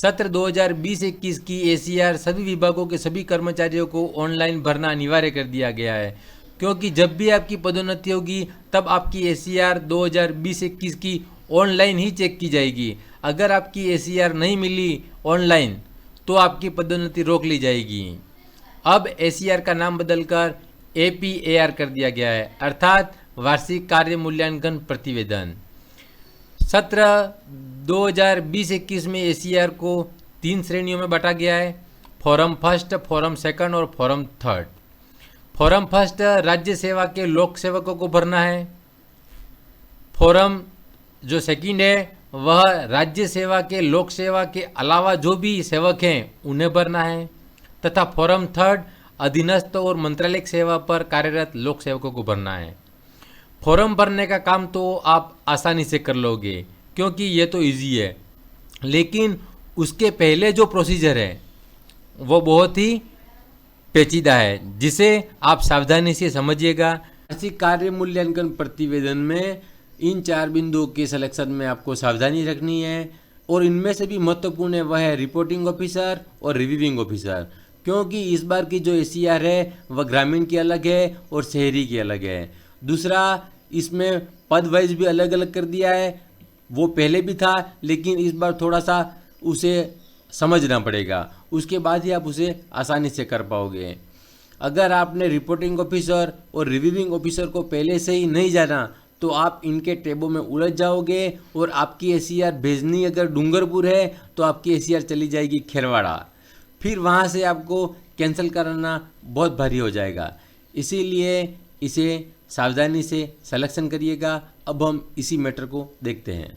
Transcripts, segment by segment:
सत्र 2020-21 की एसीआर सभी विभागों के सभी कर्मचारियों को ऑनलाइन भरना अनिवार्य कर दिया गया है, क्योंकि जब भी आपकी पदोन्नति होगी तब आपकी एसीआर 2020-21 की ऑनलाइन ही चेक की जाएगी। अगर आपकी एसीआर नहीं मिली ऑनलाइन तो आपकी पदोन्नति रोक ली जाएगी। अब एसीआर का नाम बदलकर एपीएआर कर दिया गया है, अर्थात वार्षिक कार्य मूल्यांकन प्रतिवेदन। सत्र 2020-21 में एसीआर को 3 श्रेणियों में बांटा गया है, फॉरम फर्स्ट, फॉरम सेकंड और फॉरम थर्ड। फॉरम फर्स्ट राज्य सेवा के लोक सेवकों को भरना है। फॉरम जो सेकंड है वह राज्य सेवा के लोक सेवा के अलावा जो भी सेवक हैं उन्हें भरना है, तथा फॉरम थर्ड अधीनस्थ और मंत्रालयिक सेवा पर कार्यरत लोक सेवकों को भरना है। फॉर्म भरने का काम तो आप आसानी से कर लोगे क्योंकि ये तो इजी है, लेकिन उसके पहले जो प्रोसीजर है वो बहुत ही पेचीदा है, जिसे आप सावधानी से समझिएगा। वार्षिक कार्य मूल्यांकन प्रतिवेदन में इन 4 बिंदुओं के सिलेक्शन में आपको सावधानी रखनी है, और इनमें से भी महत्वपूर्ण है वह है रिपोर्टिंग ऑफिसर और रिव्यूइंग ऑफिसर, क्योंकि इस बार की जो एसीआर है वह ग्रामीण की अलग है और शहरी की अलग है। दूसरा, इसमें पद वाइज भी अलग अलग कर दिया है, वो पहले भी था लेकिन इस बार थोड़ा सा उसे समझना पड़ेगा, उसके बाद ही आप उसे आसानी से कर पाओगे। अगर आपने रिपोर्टिंग ऑफिसर और रिव्यूइंग ऑफिसर को पहले से ही नहीं जाना तो आप इनके टेबों में उलझ जाओगे, और आपकी एसीआर भेजनी अगर डूंगरपुर है तो आपकी एसीआर चली जाएगी खेरवाड़ा, फिर वहाँ से आपको कैंसिल कराना बहुत भारी हो जाएगा। इसीलिए इसे सावधानी से सिलेक्शन करिएगा। अब हम इसी मैटर को देखते हैं।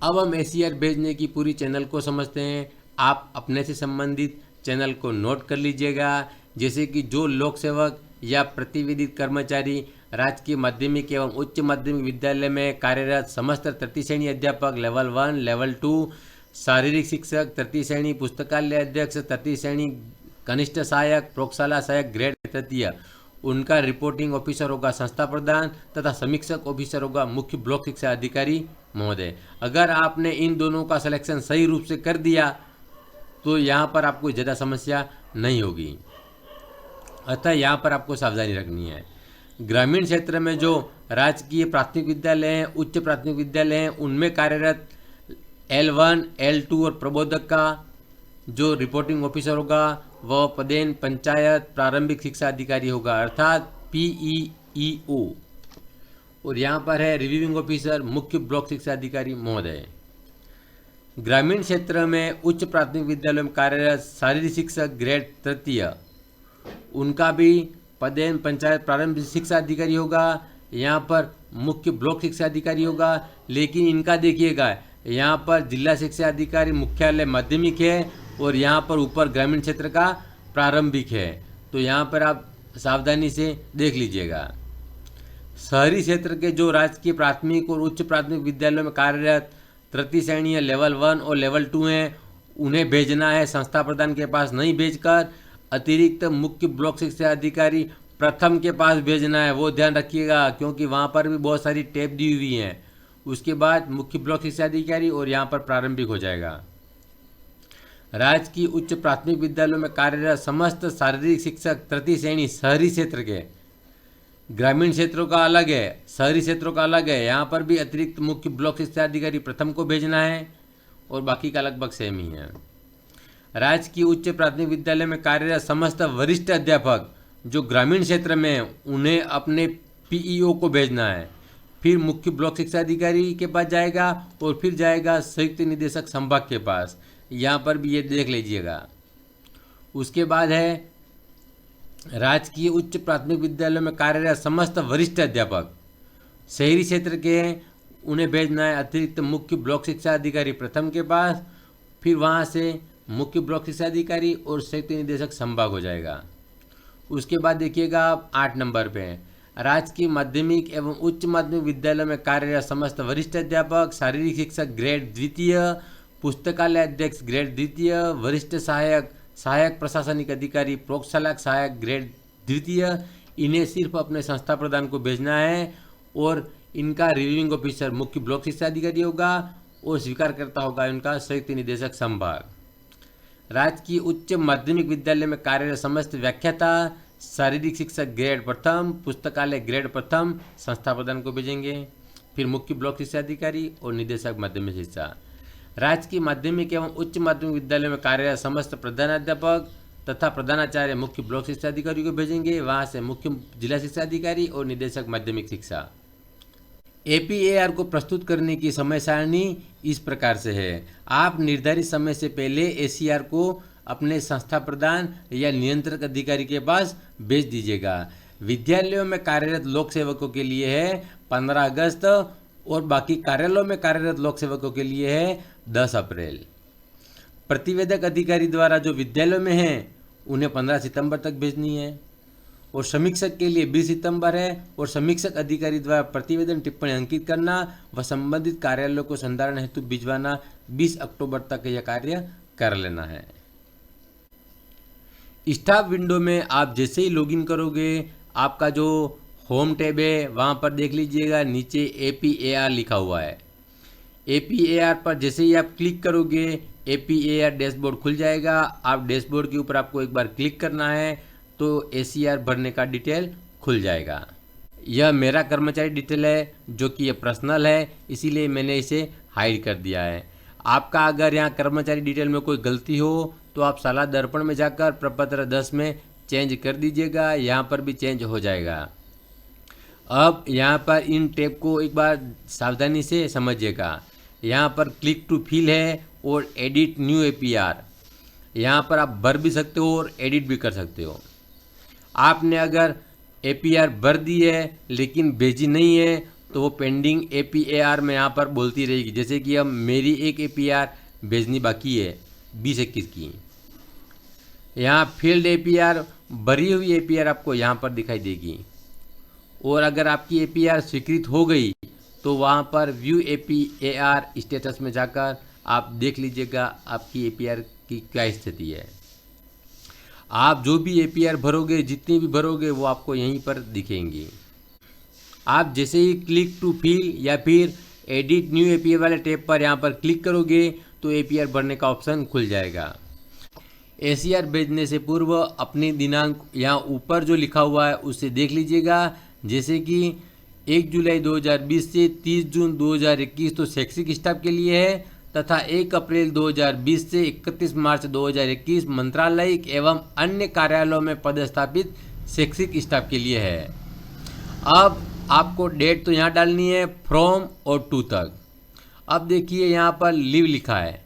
अब हम एसीआर भेजने की पूरी चैनल को समझते हैं। आप अपने से संबंधित चैनल को नोट कर लीजिएगा, जैसे कि जो लोक सेवक या प्रतिवेदित कर्मचारी राजकीय माध्यमिक एवं उच्च माध्यमिक विद्यालय में कार्यरत समस्त तृतीय श्रेणी अध्यापक लेवल 1, लेवल 2, शारीरिक शिक्षक तृतीय श्रेणी, पुस्तकालय अध्यक्ष तृतीय श्रेणी, कनिष्ठ सहायक, प्रयोगशाला सहायक ग्रेड तृतीय, उनका रिपोर्टिंग ऑफिसर होगा संस्था प्रधान, तथा समीक्षक ऑफिसर होगा मुख्य ब्लॉक शिक्षा अधिकारी महोदय। अगर आपने इन दोनों का सिलेक्शन सही रूप से कर दिया तो यहाँ पर आपको ज़्यादा समस्या नहीं होगी, अतः यहाँ पर आपको सावधानी रखनी है। ग्रामीण क्षेत्र में जो राजकीय प्राथमिक विद्यालय हैं, उच्च प्राथमिक विद्यालय हैं, उनमें कार्यरत L1, L2 और प्रबोधक का जो रिपोर्टिंग ऑफिसर होगा वह पदेन पंचायत प्रारंभिक शिक्षा अधिकारी होगा, अर्थात PEEO। और यहाँ पर है रिव्यूइंग ऑफिसर मुख्य ब्लॉक शिक्षा अधिकारी महोदय। ग्रामीण क्षेत्र में उच्च प्राथमिक विद्यालयों में कार्यरत शारीरिक शिक्षक ग्रेड तृतीय, उनका भी पदेन पंचायत प्रारंभिक शिक्षा अधिकारी होगा, यहाँ पर मुख्य ब्लॉक शिक्षा अधिकारी होगा। लेकिन इनका देखिएगा, यहाँ पर जिला शिक्षा अधिकारी मुख्यालय माध्यमिक है और यहाँ पर ऊपर ग्रामीण क्षेत्र का प्रारंभिक है, तो यहाँ पर आप सावधानी से देख लीजिएगा। शहरी क्षेत्र के जो राजकीय प्राथमिक और उच्च प्राथमिक विद्यालयों में कार्यरत तृतीय श्रेणी लेवल 1 और लेवल 2 हैं, उन्हें भेजना है संस्था प्रधान के पास नहीं भेजकर अतिरिक्त मुख्य ब्लॉक शिक्षा अधिकारी प्रथम के पास भेजना है, वो ध्यान रखिएगा, क्योंकि वहाँ पर भी बहुत सारी टेप दी हुई हैं। उसके बाद मुख्य ब्लॉक शिक्षा अधिकारी और यहाँ पर प्रारंभिक हो जाएगा। राजकीय उच्च प्राथमिक विद्यालयों में कार्यरत समस्त शारीरिक शिक्षक तृतीय श्रेणी शहरी क्षेत्र के, ग्रामीण क्षेत्रों का अलग है, शहरी क्षेत्रों का अलग है, यहाँ पर भी अतिरिक्त मुख्य ब्लॉक शिक्षा अधिकारी प्रथम को भेजना है और बाकी का लगभग सेम ही है। राजकीय उच्च प्राथमिक विद्यालय में कार्यरत समस्त वरिष्ठ अध्यापक जो ग्रामीण क्षेत्र में हैं, उन्हें अपने PEO को भेजना है, फिर मुख्य ब्लॉक शिक्षा अधिकारी के पास जाएगा और फिर जाएगा संयुक्त निदेशक संभाग के पास, यहाँ पर भी ये देख लीजिएगा। उसके बाद है राजकीय उच्च प्राथमिक विद्यालय में कार्यरत समस्त वरिष्ठ अध्यापक शहरी क्षेत्र के हैं, उन्हें भेजना है अतिरिक्त मुख्य ब्लॉक शिक्षा अधिकारी प्रथम के पास, फिर वहाँ से मुख्य ब्लॉक शिक्षा अधिकारी और संयुक्त निदेशक संभाग हो जाएगा। उसके बाद देखिएगा आप 8 नंबर पे हैं, राजकीय माध्यमिक एवं उच्च माध्यमिक विद्यालय में कार्यरत समस्त वरिष्ठ अध्यापक, शारीरिक शिक्षक ग्रेड द्वितीय, पुस्तकालय अध्यक्ष ग्रेड द्वितीय, वरिष्ठ सहायक, सहायक प्रशासनिक अधिकारी, प्रयोगशाला सहायक ग्रेड द्वितीय, इन्हें सिर्फ अपने संस्था प्रधान को भेजना है और इनका रिव्यूइंग ऑफिसर मुख्य ब्लॉक शिक्षा अधिकारी होगा और स्वीकारकर्ता होगा उनका संयुक्त निदेशक संभाग। राज्य की उच्च माध्यमिक विद्यालय में कार्यरत समस्त व्याख्याता, शारीरिक शिक्षक ग्रेड प्रथम, पुस्तकालय ग्रेड प्रथम संस्था प्रधान को भेजेंगे। फिर मुख्य ब्लॉक शिक्षा अधिकारी और निदेशक माध्यमिक शिक्षा। राज्य की माध्यमिक एवं उच्च माध्यमिक विद्यालय में कार्यरत समस्त प्रधानाध्यापक तथा प्रधानाचार्य मुख्य ब्लॉक शिक्षा अधिकारी को भेजेंगे। वहां से मुख्य जिला शिक्षा अधिकारी और निदेशक माध्यमिक शिक्षा। एपीएआर को प्रस्तुत करने की समय सारणी इस प्रकार से है। आप निर्धारित समय से पहले एसीआर को अपने संस्था प्रधान या नियंत्रक अधिकारी के पास भेज दीजिएगा। विद्यालयों में कार्यरत लोक सेवकों के लिए है 15 अगस्त और बाकी कार्यालयों में कार्यरत लोक सेवकों के लिए है 10 अप्रैल। प्रतिवेदक अधिकारी द्वारा जो विद्यालयों में हैं उन्हें 15 सितंबर तक भेजनी है और समीक्षक के लिए 20 सितंबर है और समीक्षक अधिकारी द्वारा प्रतिवेदन टिप्पणी अंकित करना व संबंधित कार्यालयों को संधारण हेतु भिजवाना 20 अक्टूबर तक यह कार्य कर लेना है। स्टाफ विंडो में आप जैसे ही लॉगिन करोगे आपका जो होम टैब है वहाँ पर देख लीजिएगा नीचे एपीएआर लिखा हुआ है। एपीएआर पर जैसे ही आप क्लिक करोगे एपीएआर डैशबोर्ड खुल जाएगा। आप डैशबोर्ड के ऊपर आपको एक बार क्लिक करना है तो एसीआर भरने का डिटेल खुल जाएगा। यह मेरा कर्मचारी डिटेल है जो कि ये पर्सनल है, इसीलिए मैंने इसे हाइड कर दिया है। आपका अगर यहाँ कर्मचारी डिटेल में कोई गलती हो तो आप सलाह दर्पण में जाकर प्रपत्र 10 में चेंज कर दीजिएगा, यहाँ पर भी चेंज हो जाएगा। अब यहाँ पर इन टैब को एक बार सावधानी से समझिएगा। यहाँ पर क्लिक टू फिल है और एडिट न्यू एपीआर, यहाँ पर आप भर भी सकते हो और एडिट भी कर सकते हो। आपने अगर एपीआर भर दी है लेकिन भेजी नहीं है तो वो पेंडिंग एपीएआर में यहाँ पर बोलती रहेगी। जैसे कि अब मेरी एक एपीआर भेजनी बाकी है 20-21 की। यहाँ फील्ड एपीआर, भरी हुई एपीआर आपको यहाँ पर दिखाई देगी और अगर आपकी एपीआर स्वीकृत हो गई तो वहाँ पर व्यू एपीएआर स्टेटस में जाकर आप देख लीजिएगा आपकी एपीआर की क्या स्थिति है। आप जो भी एपीआर भरोगे, जितनी भी भरोगे वो आपको यहीं पर दिखेंगी। आप जैसे ही क्लिक टू फिल या फिर एडिट न्यू एपीआर वाले टैब पर यहाँ पर क्लिक करोगे तो एपीआर भरने का ऑप्शन खुल जाएगा। एसीआर भेजने से पूर्व अपनी दिनांक यहाँ ऊपर जो लिखा हुआ है उससे देख लीजिएगा। जैसे कि 1 जुलाई 2020 से 30 जून 2021 तो शैक्षिक स्टाफ के लिए है तथा 1 अप्रैल 2020 से 31 मार्च 2021 मंत्रालयिक एवं अन्य कार्यालयों में पदस्थापित शैक्षिक स्टाफ के लिए है। अब आपको डेट तो यहाँ डालनी है फ्रॉम और टू तक। अब देखिए यहाँ पर लीव लिखा है।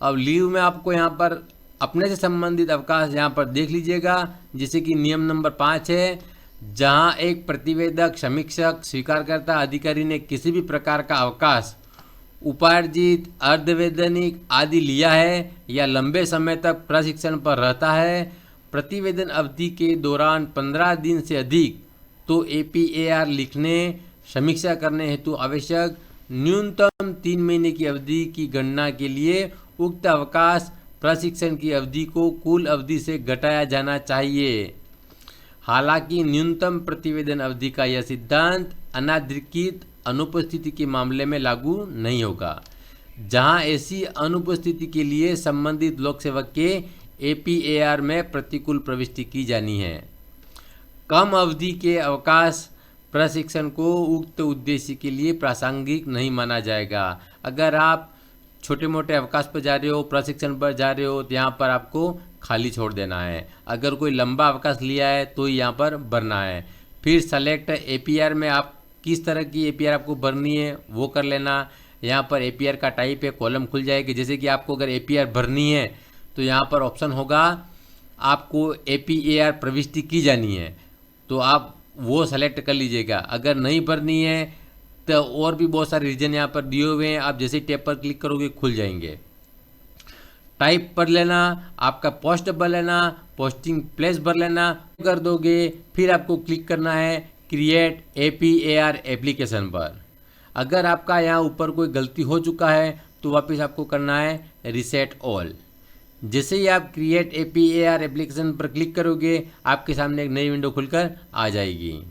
अब लीव में आपको यहाँ पर अपने से संबंधित अवकाश यहाँ पर देख लीजिएगा। जैसे कि नियम नंबर 5 है, जहाँ एक प्रतिवेदक, समीक्षक, स्वीकारकर्ता अधिकारी ने किसी भी प्रकार का अवकाश उपार्जित, अर्धवैधानिक आदि लिया है या लंबे समय तक प्रशिक्षण पर रहता है, प्रतिवेदन अवधि के दौरान 15 दिन से अधिक, तो एपीएआर लिखने, समीक्षा करने हेतु आवश्यक न्यूनतम 3 महीने की अवधि की गणना के लिए उक्त अवकाश प्रशिक्षण की अवधि को कुल अवधि से घटाया जाना चाहिए। हालांकि न्यूनतम प्रतिवेदन अवधि का यह सिद्धांत अनाधिकृत अनुपस्थिति के मामले में लागू नहीं होगा, जहां ऐसी अनुपस्थिति के लिए संबंधित लोक सेवक के एपीएआर में प्रतिकूल प्रविष्टि की जानी है। कम अवधि के अवकाश प्रशिक्षण को उक्त उद्देश्य के लिए प्रासंगिक नहीं माना जाएगा। अगर आप छोटे मोटे अवकाश पर जा रहे हो, प्रशिक्षण पर जा रहे हो तो यहाँ पर आपको खाली छोड़ देना है। अगर कोई लंबा अवकाश लिया है तो यहाँ पर भरना है। फिर सेलेक्ट एपीआर में आप किस तरह की एपीआर आपको भरनी है वो कर लेना। यहाँ पर एपीआर का टाइप है, कॉलम खुल जाएगी। जैसे कि आपको अगर एपीआर भरनी है तो यहाँ पर ऑप्शन होगा आपको एपीएआर प्रविष्टि की जानी है तो आप वो सेलेक्ट कर लीजिएगा। अगर नहीं भरनी है तो और भी बहुत सारे रीजन यहाँ पर दिए हुए हैं, आप जैसे टैब पर क्लिक करोगे खुल जाएंगे। टाइप भर लेना, आपका पोस्ट भर लेना, पोस्टिंग प्लेस भर लेना कर दोगे। फिर आपको क्लिक करना है क्रिएट एपीएआर एप्लीकेशन पर। अगर आपका यहाँ ऊपर कोई गलती हो चुका है तो वापस आपको करना है रीसेट ऑल। जैसे ही आप क्रिएट एपीएआर एप्लीकेशन पर क्लिक करोगे आपके सामने एक नई विंडो खुलकर आ जाएगी।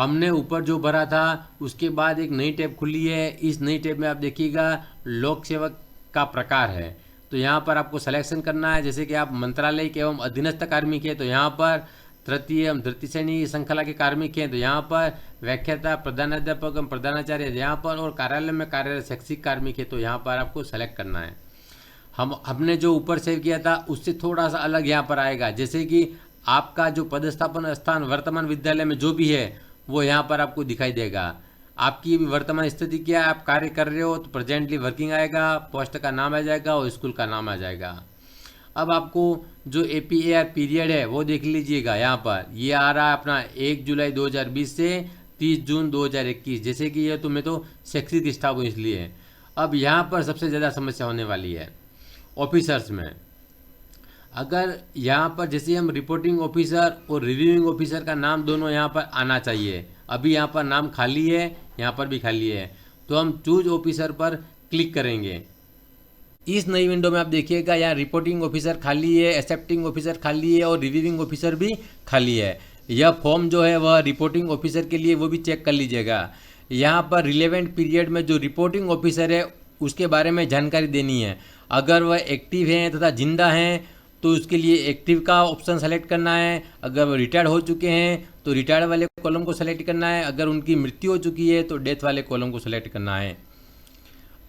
हमने ऊपर जो भरा था उसके बाद एक नई टैब खुली है। इस नई टैब में आप देखिएगा लोक सेवक का प्रकार है, तो यहाँ पर आपको सिलेक्शन करना है। जैसे कि आप मंत्रालय एवं अधीनस्थ कार्मिक है तो यहाँ पर तृतीय एवं तृतीय श्रेणी श्रृंखला के कार्मिक हैं तो यहाँ पर व्याख्याता, प्रधानाध्यापक एवं प्रधानाचार्य यहाँ पर, और कार्यालय में कार्यरत शैक्षिक कार्मिक है तो यहाँ पर आपको सेलेक्ट करना है। हमने जो ऊपर सेव किया था उससे थोड़ा सा अलग यहाँ पर आएगा। जैसे कि आपका जो पदस्थापन स्थान वर्तमान विद्यालय में जो भी है वो यहाँ पर आपको दिखाई देगा। आपकी वर्तमान स्थिति क्या है, आप कार्य कर रहे हो तो प्रेजेंटली वर्किंग आएगा, पोस्ट का नाम आ जाएगा और स्कूल का नाम आ जाएगा। अब आपको जो APAR पीरियड है वो देख लीजिएगा। यहाँ पर ये आ रहा है अपना 1 जुलाई 2020 से 30 जून 2021। जैसे कि ये तो मैं तो शैक्षिक स्टाफ हूँ इसलिए। अब यहाँ पर सबसे ज़्यादा समस्या होने वाली है ऑफिसर्स में। अगर यहाँ पर जैसे हम रिपोर्टिंग ऑफिसर और रिव्यूइंग ऑफिसर का नाम दोनों यहाँ पर आना चाहिए। अभी यहाँ पर नाम खाली है, यहाँ पर भी खाली है, तो हम चूज ऑफिसर पर क्लिक करेंगे। इस नई विंडो में आप देखिएगा यहाँ रिपोर्टिंग ऑफिसर खाली है, एक्सेप्टिंग ऑफिसर खाली है और रिव्यूइंग ऑफिसर भी खाली है। यह फॉर्म जो है वह रिपोर्टिंग ऑफिसर के लिए वो भी चेक कर लीजिएगा। यहाँ पर रिलेवेंट पीरियड में जो रिपोर्टिंग ऑफिसर है उसके बारे में जानकारी देनी है। अगर वह एक्टिव हैं तथा जिंदा हैं तो उसके लिए एक्टिव का ऑप्शन सेलेक्ट करना है। अगर वो रिटायर्ड हो चुके हैं तो रिटायर्ड वाले कॉलम को सेलेक्ट करना है। अगर उनकी मृत्यु हो चुकी है तो डेथ वाले कॉलम को सेलेक्ट करना है।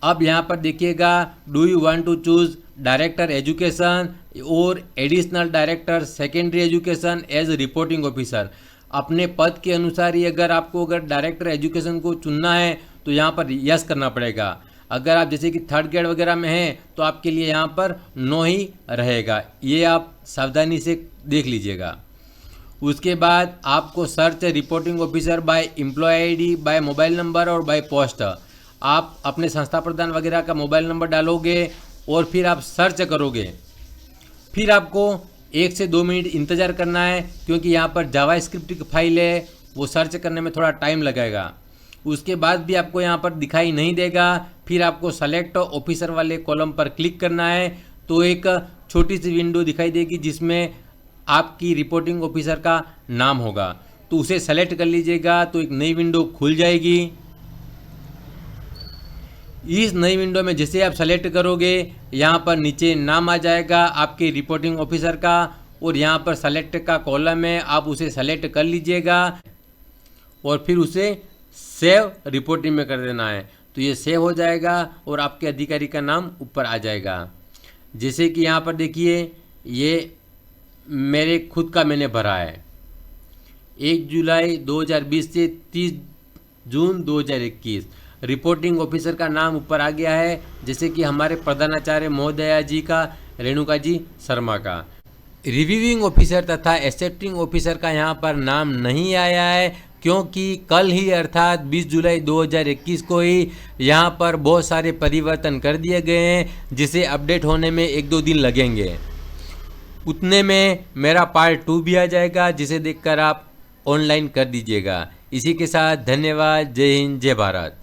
अब यहाँ पर देखिएगा, do you want to choose director education और additional director secondary education as reporting officer. अपने पद के अनुसार ही अगर डायरेक्टर एजुकेशन को चुनना है तो यहाँ पर यस करना पड़ेगा। अगर आप जैसे कि 3rd ग्रेड वगैरह में हैं तो आपके लिए यहाँ पर नो ही रहेगा। ये आप सावधानी से देख लीजिएगा। उसके बाद आपको search reporting officer by employ ID, by mobile number और बाय पोस्ट। आप अपने संस्था प्रधान वगैरह का मोबाइल नंबर डालोगे और फिर आप सर्च करोगे। फिर आपको 1 से 2 मिनट इंतज़ार करना है क्योंकि यहाँ पर जावास्क्रिप्ट की फाइल है, वो सर्च करने में थोड़ा टाइम लगेगा। उसके बाद भी आपको यहाँ पर दिखाई नहीं देगा। फिर आपको सेलेक्ट ऑफिसर वाले कॉलम पर क्लिक करना है तो एक छोटी सी विंडो दिखाई देगी जिसमें आपकी रिपोर्टिंग ऑफिसर का नाम होगा, तो उसे सेलेक्ट कर लीजिएगा तो एक नई विंडो खुल जाएगी। इस नई विंडो में जैसे आप सेलेक्ट करोगे यहाँ पर नीचे नाम आ जाएगा आपके रिपोर्टिंग ऑफिसर का और यहाँ पर सेलेक्ट का कॉलम है, आप उसे सेलेक्ट कर लीजिएगा और फिर उसे सेव रिपोर्टिंग में कर देना है। तो ये सेव हो जाएगा और आपके अधिकारी का नाम ऊपर आ जाएगा। जैसे कि यहाँ पर देखिए, ये मेरे खुद का मैंने भरा है 1 जुलाई 2020 से 30 जून 2021। रिपोर्टिंग ऑफिसर का नाम ऊपर आ गया है, जैसे कि हमारे प्रधानाचार्य महोदया जी का, रेणुका जी शर्मा का। रिव्यूइंग ऑफिसर तथा एक्सेप्टिंग ऑफिसर का यहाँ पर नाम नहीं आया है क्योंकि कल ही अर्थात 20 जुलाई 2021 को ही यहाँ पर बहुत सारे परिवर्तन कर दिए गए हैं जिसे अपडेट होने में 1-2 दिन लगेंगे। उतने में मेरा पार्ट 2 भी आ जाएगा जिसे देखकर आप ऑनलाइन कर दीजिएगा। इसी के साथ धन्यवाद। जय हिंद, जय भारत।